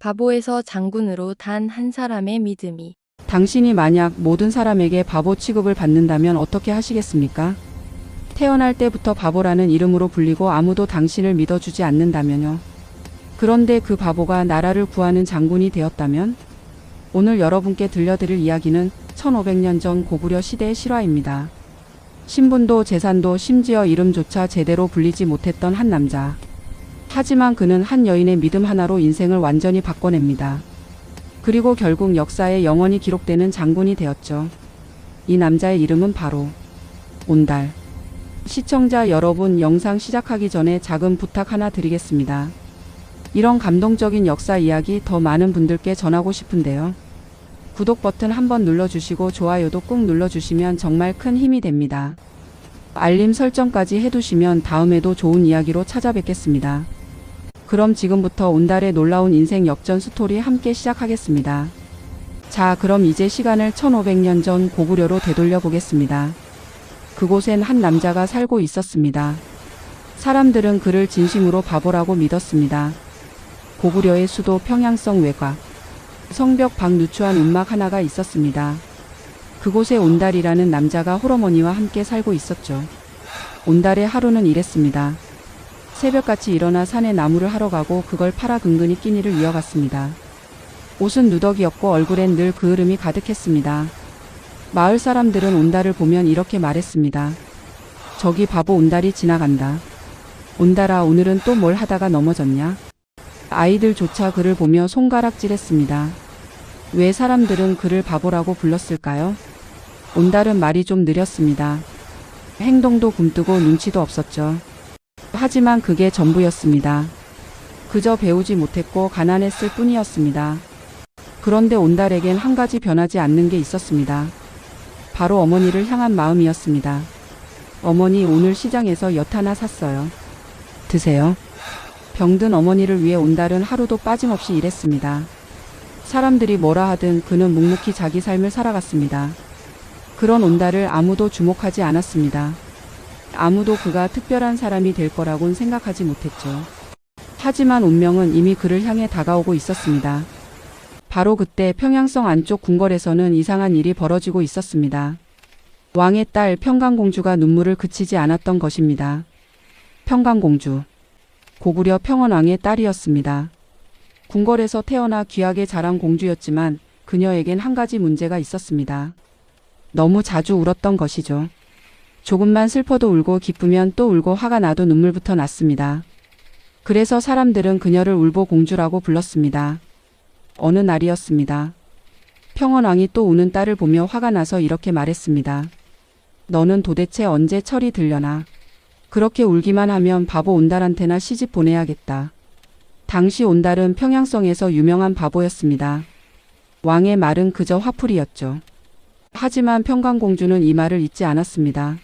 바보에서 장군으로 단 한 사람의 믿음이. 당신이 만약 모든 사람에게 바보 취급을 받는다면 어떻게 하시겠습니까? 태어날 때부터 바보라는 이름으로 불리고 아무도 당신을 믿어주지 않는다면요. 그런데 그 바보가 나라를 구하는 장군이 되었다면? 오늘 여러분께 들려드릴 이야기는 1500년 전 고구려 시대의 실화입니다. 신분도 재산도 심지어 이름조차 제대로 불리지 못했던 한 남자. 하지만 그는 한 여인의 믿음 하나로 인생을 완전히 바꿔냅니다. 그리고 결국 역사에 영원히 기록되는 장군이 되었죠. 이 남자의 이름은 바로 온달. 시청자 여러분, 영상 시작하기 전에 작은 부탁 하나 드리겠습니다. 이런 감동적인 역사 이야기 더 많은 분들께 전하고 싶은데요. 구독 버튼 한번 눌러주시고 좋아요도 꾹 눌러주시면 정말 큰 힘이 됩니다. 알림 설정까지 해두시면 다음에도 좋은 이야기로 찾아뵙겠습니다. 그럼 지금부터 온달의 놀라운 인생 역전 스토리 함께 시작하겠습니다. 자, 그럼 이제 시간을 1500년 전 고구려로 되돌려 보겠습니다. 그곳엔 한 남자가 살고 있었습니다. 사람들은 그를 진심으로 바보라고 믿었습니다. 고구려의 수도 평양성 외곽. 성벽 밖 누추한 움막 하나가 있었습니다. 그곳에 온달이라는 남자가 홀어머니와 함께 살고 있었죠. 온달의 하루는 이랬습니다. 새벽같이 일어나 산에 나무를 하러 가고 그걸 팔아 근근히 끼니를 이어갔습니다. 옷은 누더기였고 얼굴엔 늘 그을음이 가득했습니다. 마을 사람들은 온달을 보면 이렇게 말했습니다. 저기 바보 온달이 지나간다. 온달아, 오늘은 또 뭘 하다가 넘어졌냐? 아이들조차 그를 보며 손가락질했습니다. 왜 사람들은 그를 바보라고 불렀을까요? 온달은 말이 좀 느렸습니다. 행동도 굼뜨고 눈치도 없었죠. 하지만 그게 전부였습니다. 그저 배우지 못했고 가난했을 뿐이었습니다. 그런데 온달에겐 한 가지 변하지 않는 게 있었습니다. 바로 어머니를 향한 마음이었습니다. 어머니, 오늘 시장에서 엿 하나 샀어요. 드세요. 병든 어머니를 위해 온달은 하루도 빠짐없이 일했습니다. 사람들이 뭐라 하든 그는 묵묵히 자기 삶을 살아갔습니다. 그런 온달을 아무도 주목하지 않았습니다. 아무도 그가 특별한 사람이 될 거라고는 생각하지 못했죠. 하지만 운명은 이미 그를 향해 다가오고 있었습니다. 바로 그때 평양성 안쪽 궁궐에서는 이상한 일이 벌어지고 있었습니다. 왕의 딸 평강공주가 눈물을 그치지 않았던 것입니다. 평강공주. 고구려 평원왕의 딸이었습니다. 궁궐에서 태어나 귀하게 자란 공주였지만 그녀에겐 한 가지 문제가 있었습니다. 너무 자주 울었던 것이죠. 조금만 슬퍼도 울고 기쁘면 또 울고 화가 나도 눈물부터 났습니다. 그래서 사람들은 그녀를 울보 공주라고 불렀습니다. 어느 날이었습니다. 평원왕이 또 우는 딸을 보며 화가 나서 이렇게 말했습니다. 너는 도대체 언제 철이 들려나? 그렇게 울기만 하면 바보 온달한테나 시집 보내야겠다. 당시 온달은 평양성에서 유명한 바보였습니다. 왕의 말은 그저 화풀이였죠. 하지만 평강공주는 이 말을 잊지 않았습니다.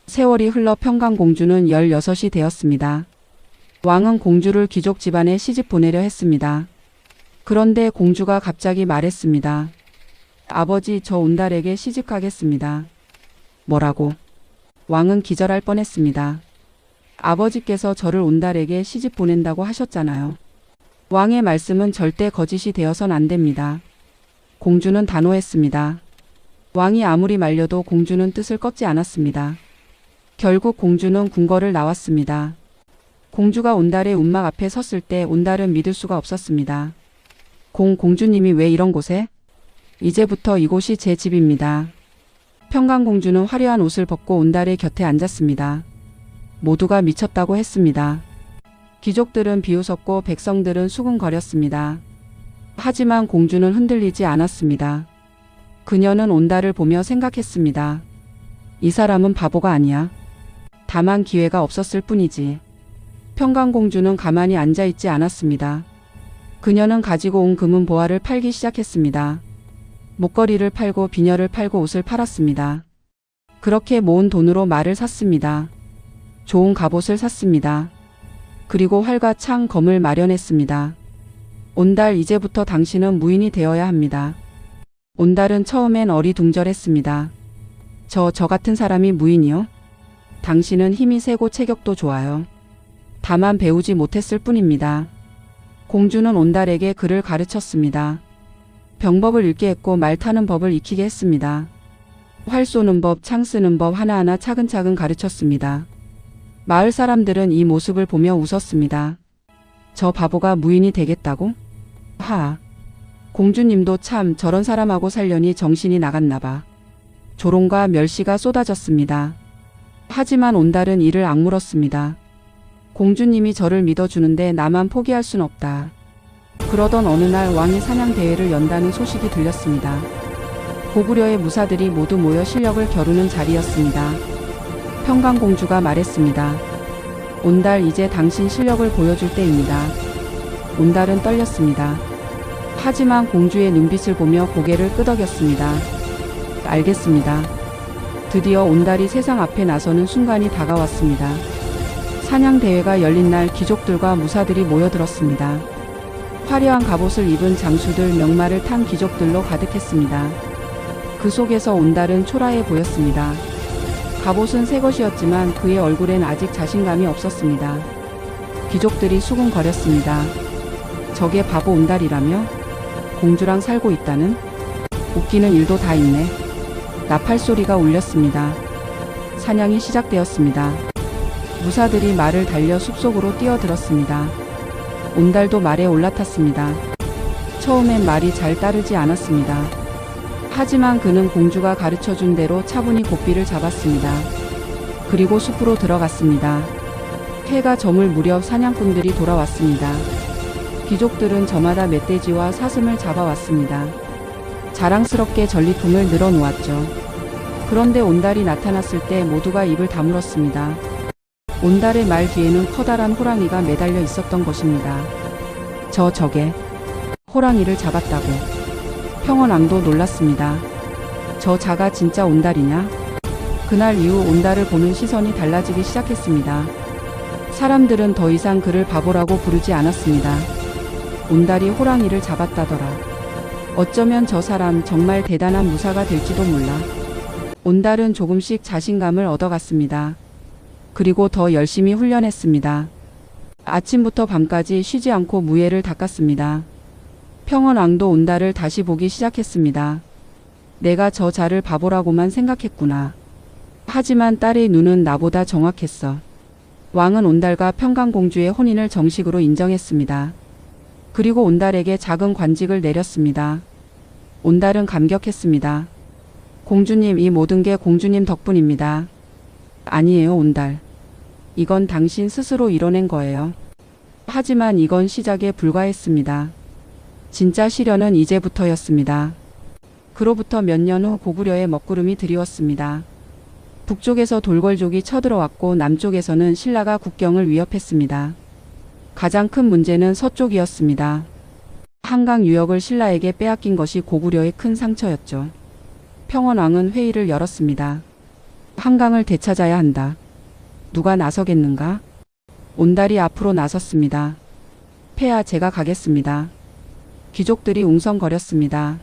세월이 흘러 평강공주는 16이 되었습니다. 왕은 공주를 귀족 집안에 시집 보내려 했습니다. 그런데 공주가 갑자기 말했습니다. 아버지, 저 온달에게 시집 가겠습니다. 뭐라고? 왕은 기절할 뻔했습니다. 아버지께서 저를 온달에게 시집 보낸다고 하셨잖아요. 왕의 말씀은 절대 거짓이 되어선 안 됩니다. 공주는 단호했습니다. 왕이 아무리 말려도 공주는 뜻을 꺾지 않았습니다. 결국 공주는 궁궐을 나왔습니다. 공주가 온달의 움막 앞에 섰을 때 온달은 믿을 수가 없었습니다. 공주님이 왜 이런 곳에? 이제부터 이곳이 제 집입니다. 평강공주는 화려한 옷을 벗고 온달의 곁에 앉았습니다. 모두가 미쳤다고 했습니다. 귀족들은 비웃었고 백성들은 수군거렸습니다. 하지만 공주는 흔들리지 않았습니다. 그녀는 온달을 보며 생각했습니다. 이 사람은 바보가 아니야. 다만 기회가 없었을 뿐이지. 평강공주는 가만히 앉아있지 않았습니다. 그녀는 가지고 온 금은 보화를 팔기 시작했습니다. 목걸이를 팔고 비녀를 팔고 옷을 팔았습니다. 그렇게 모은 돈으로 말을 샀습니다. 좋은 갑옷을 샀습니다. 그리고 활과 창, 검을 마련했습니다. 온달, 이제부터 당신은 무인이 되어야 합니다. 온달은 처음엔 어리둥절했습니다. 저 같은 사람이 무인이요? 당신은 힘이 세고 체격도 좋아요. 다만 배우지 못했을 뿐입니다. 공주는 온달에게 글을 가르쳤습니다. 병법을 읽게 했고 말 타는 법을 익히게 했습니다. 활 쏘는 법, 창 쓰는 법 하나하나 차근차근 가르쳤습니다. 마을 사람들은 이 모습을 보며 웃었습니다. 저 바보가 무인이 되겠다고? 하. 공주님도 참 저런 사람하고 살려니 정신이 나갔나봐. 조롱과 멸시가 쏟아졌습니다. 하지만 온달은 이를 악물었습니다. 공주님이 저를 믿어주는데 나만 포기할 순 없다. 그러던 어느 날 왕이 사냥 대회를 연다는 소식이 들렸습니다. 고구려의 무사들이 모두 모여 실력을 겨루는 자리였습니다. 평강공주가 말했습니다. 온달, 이제 당신 실력을 보여줄 때입니다. 온달은 떨렸습니다. 하지만 공주의 눈빛을 보며 고개를 끄덕였습니다. 알겠습니다. 드디어 온달이 세상 앞에 나서는 순간이 다가왔습니다. 사냥 대회가 열린 날 귀족들과 무사들이 모여들었습니다. 화려한 갑옷을 입은 장수들, 명마를 탄 귀족들로 가득했습니다. 그 속에서 온달은 초라해 보였습니다. 갑옷은 새 것이었지만 그의 얼굴엔 아직 자신감이 없었습니다. 귀족들이 수군거렸습니다. 저게 바보 온달이라며? 공주랑 살고 있다는? 웃기는 일도 다 있네. 나팔소리가 울렸습니다. 사냥이 시작되었습니다. 무사들이 말을 달려 숲속으로 뛰어들었습니다. 온달도 말에 올라탔습니다. 처음엔 말이 잘 따르지 않았습니다. 하지만 그는 공주가 가르쳐준 대로 차분히 고삐를 잡았습니다. 그리고 숲으로 들어갔습니다. 해가 저물 무렵 사냥꾼들이 돌아왔습니다. 귀족들은 저마다 멧돼지와 사슴을 잡아왔습니다. 자랑스럽게 전리품을 늘어놓았죠. 그런데 온달이 나타났을 때 모두가 입을 다물었습니다. 온달의 말 뒤에는 커다란 호랑이가 매달려 있었던 것입니다. 저게 호랑이를 잡았다고. 평원왕도 놀랐습니다. 저 자가 진짜 온달이냐? 그날 이후 온달을 보는 시선이 달라지기 시작했습니다. 사람들은 더 이상 그를 바보라고 부르지 않았습니다. 온달이 호랑이를 잡았다더라. 어쩌면 저 사람 정말 대단한 무사가 될지도 몰라. 온달은 조금씩 자신감을 얻어갔습니다. 그리고 더 열심히 훈련했습니다. 아침부터 밤까지 쉬지 않고 무예를 닦았습니다. 평원왕도 온달을 다시 보기 시작했습니다. 내가 저 자를 바보라고만 생각했구나. 하지만 딸의 눈은 나보다 정확했어. 왕은 온달과 평강공주의 혼인을 정식으로 인정했습니다. 그리고 온달에게 작은 관직을 내렸습니다. 온달은 감격했습니다. 공주님, 이 모든 게 공주님 덕분입니다. 아니에요, 온달. 이건 당신 스스로 이뤄낸 거예요. 하지만 이건 시작에 불과했습니다. 진짜 시련은 이제부터였습니다. 그로부터 몇 년 후 고구려의 먹구름이 드리웠습니다. 북쪽에서 돌궐족이 쳐들어왔고 남쪽에서는 신라가 국경을 위협했습니다. 가장 큰 문제는 서쪽이었습니다. 한강 유역을 신라에게 빼앗긴 것이 고구려의 큰 상처였죠. 평원왕은 회의를 열었습니다. 한강을 되찾아야 한다. 누가 나서겠는가? 온달이 앞으로 나섰습니다. 폐하, 제가 가겠습니다. 귀족들이 웅성거렸습니다.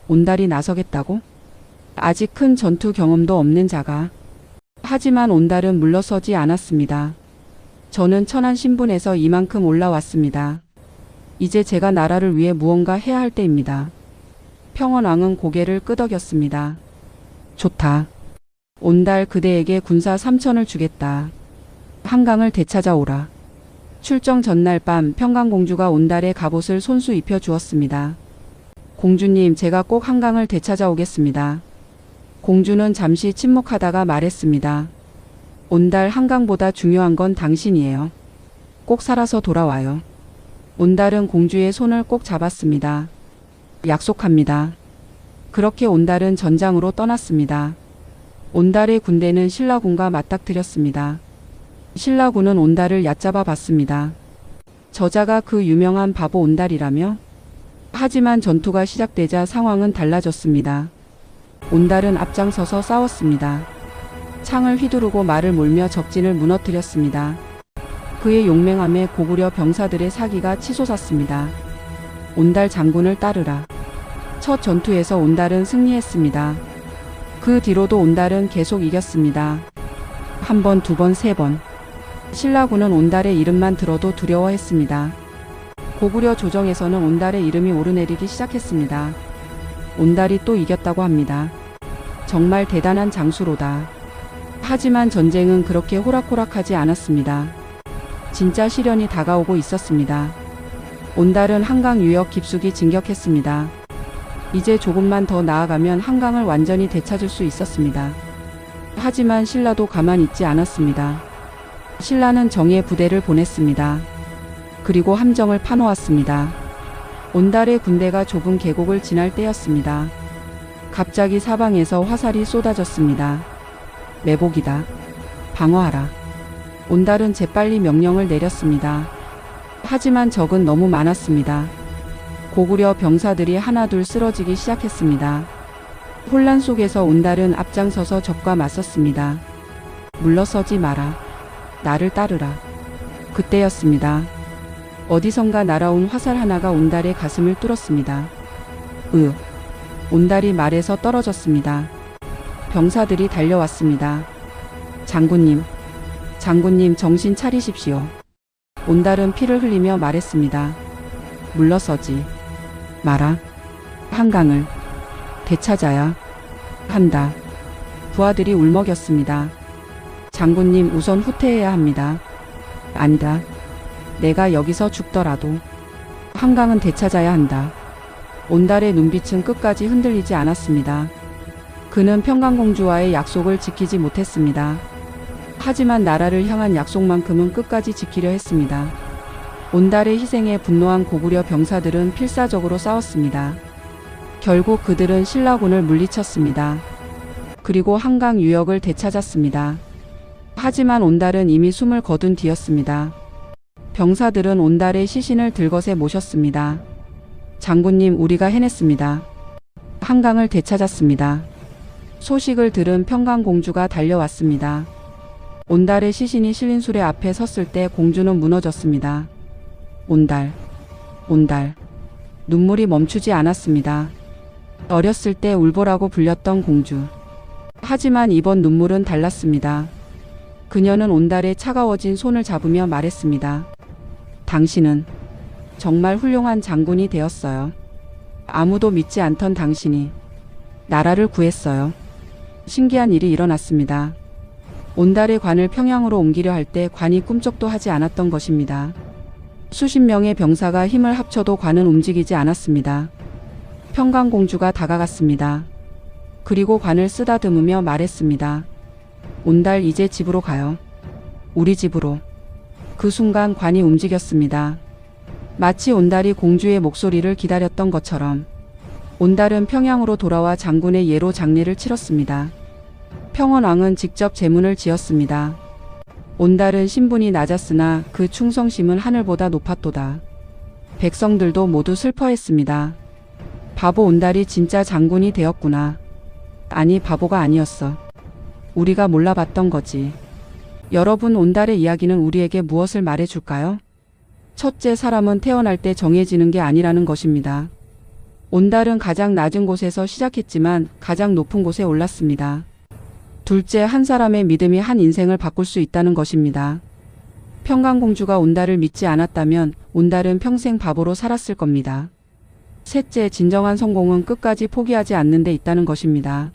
온달이 나서겠다고? 아직 큰 전투 경험도 없는 자가. 하지만 온달은 물러서지 않았습니다. 저는 천한 신분에서 이만큼 올라왔습니다. 이제 제가 나라를 위해 무언가 해야 할 때입니다. 평원왕은 고개를 끄덕였습니다. 좋다. 온달, 그대에게 군사 3천을 주겠다. 한강을 되찾아오라. 출정 전날 밤 평강공주가 온달의 갑옷을 손수 입혀 주었습니다. 공주님, 제가 꼭 한강을 되찾아오겠습니다. 공주는 잠시 침묵하다가 말했습니다. 온달, 한강보다 중요한 건 당신이에요. 꼭 살아서 돌아와요. 온달은 공주의 손을 꼭 잡았습니다. 약속합니다. 그렇게 온달은 전장으로 떠났습니다. 온달의 군대는 신라군과 맞닥뜨렸습니다. 신라군은 온달을 얕잡아 봤습니다. 저자가 그 유명한 바보 온달이라며? 하지만 전투가 시작되자 상황은 달라졌습니다. 온달은 앞장서서 싸웠습니다. 창을 휘두르고 말을 몰며 적진을 무너뜨렸습니다. 그의 용맹함에 고구려 병사들의 사기가 치솟았습니다. 온달 장군을 따르라. 첫 전투에서 온달은 승리했습니다. 그 뒤로도 온달은 계속 이겼습니다. 한 번, 두 번, 세 번. 신라군은 온달의 이름만 들어도 두려워했습니다. 고구려 조정에서는 온달의 이름이 오르내리기 시작했습니다. 온달이 또 이겼다고 합니다. 정말 대단한 장수로다. 하지만 전쟁은 그렇게 호락호락하지 않았습니다. 진짜 시련이 다가오고 있었습니다. 온달은 한강 유역 깊숙이 진격했습니다. 이제 조금만 더 나아가면 한강을 완전히 되찾을 수 있었습니다. 하지만 신라도 가만히 있지 않았습니다. 신라는 정예 부대를 보냈습니다. 그리고 함정을 파놓았습니다. 온달의 군대가 좁은 계곡을 지날 때였습니다. 갑자기 사방에서 화살이 쏟아졌습니다. 매복이다. 방어하라. 온달은 재빨리 명령을 내렸습니다. 하지만 적은 너무 많았습니다. 고구려 병사들이 하나둘 쓰러지기 시작했습니다. 혼란 속에서 온달은 앞장서서 적과 맞섰습니다. 물러서지 마라. 나를 따르라. 그때였습니다. 어디선가 날아온 화살 하나가 온달의 가슴을 뚫었습니다. 온달이 말에서 떨어졌습니다. 병사들이 달려왔습니다. 장군님, 장군님 정신 차리십시오. 온달은 피를 흘리며 말했습니다. 물러서지 마라. 한강을 되찾아야 한다. 부하들이 울먹였습니다. 장군님 우선 후퇴해야 합니다. 아니다. 내가 여기서 죽더라도 한강은 되찾아야 한다. 온달의 눈빛은 끝까지 흔들리지 않았습니다. 그는 평강공주와의 약속을 지키지 못했습니다. 하지만 나라를 향한 약속만큼은 끝까지 지키려 했습니다. 온달의 희생에 분노한 고구려 병사들은 필사적으로 싸웠습니다. 결국 그들은 신라군을 물리쳤습니다. 그리고 한강 유역을 되찾았습니다. 하지만 온달은 이미 숨을 거둔 뒤였습니다. 병사들은 온달의 시신을 들것에 모셨습니다. 장군님, 우리가 해냈습니다. 한강을 되찾았습니다. 소식을 들은 평강공주가 달려왔습니다. 온달의 시신이 실린 수레 앞에 섰을 때 공주는 무너졌습니다. 온달, 온달. 눈물이 멈추지 않았습니다. 어렸을 때 울보라고 불렸던 공주. 하지만 이번 눈물은 달랐습니다. 그녀는 온달의 차가워진 손을 잡으며 말했습니다. 당신은 정말 훌륭한 장군이 되었어요. 아무도 믿지 않던 당신이 나라를 구했어요. 신기한 일이 일어났습니다. 온달의 관을 평양으로 옮기려 할 때 관이 꿈쩍도 하지 않았던 것입니다. 수십 명의 병사가 힘을 합쳐도 관은 움직이지 않았습니다. 평강공주가 다가갔습니다. 그리고 관을 쓰다듬으며 말했습니다. 온달, 이제 집으로 가요. 우리 집으로. 그 순간 관이 움직였습니다. 마치 온달이 공주의 목소리를 기다렸던 것처럼. 온달은 평양으로 돌아와 장군의 예로 장례를 치렀습니다. 평원왕은 직접 제문을 지었습니다. 온달은 신분이 낮았으나 그 충성심은 하늘보다 높았도다. 백성들도 모두 슬퍼했습니다. 바보 온달이 진짜 장군이 되었구나. 아니, 바보가 아니었어. 우리가 몰라봤던 거지. 여러분, 온달의 이야기는 우리에게 무엇을 말해줄까요? 첫째, 사람은 태어날 때 정해지는 게 아니라는 것입니다. 온달은 가장 낮은 곳에서 시작했지만 가장 높은 곳에 올랐습니다. 둘째, 한 사람의 믿음이 한 인생을 바꿀 수 있다는 것입니다. 평강공주가 온달을 믿지 않았다면 온달은 평생 바보로 살았을 겁니다. 셋째, 진정한 성공은 끝까지 포기하지 않는 데 있다는 것입니다.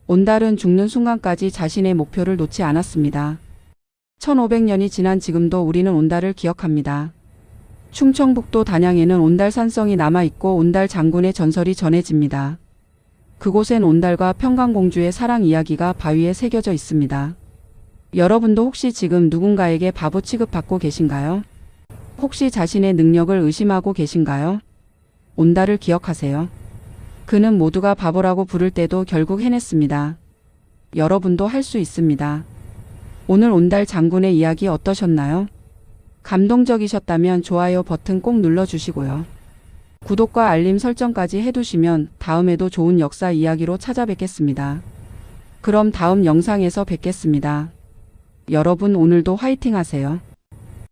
온달은 죽는 순간까지 자신의 목표를 놓지 않았습니다. 1500년이 지난 지금도 우리는 온달을 기억합니다. 충청북도 단양에는 온달 산성이 남아있고 온달 장군의 전설이 전해집니다. 그곳엔 온달과 평강공주의 사랑 이야기가 바위에 새겨져 있습니다. 여러분도 혹시 지금 누군가에게 바보 취급받고 계신가요? 혹시 자신의 능력을 의심하고 계신가요? 온달을 기억하세요. 그는 모두가 바보라고 부를 때도 결국 해냈습니다. 여러분도 할 수 있습니다. 오늘 온달 장군의 이야기 어떠셨나요? 감동적이셨다면 좋아요 버튼 꼭 눌러주시고요. 구독과 알림 설정까지 해두시면 다음에도 좋은 역사 이야기로 찾아뵙겠습니다. 그럼 다음 영상에서 뵙겠습니다. 여러분, 오늘도 화이팅 하세요.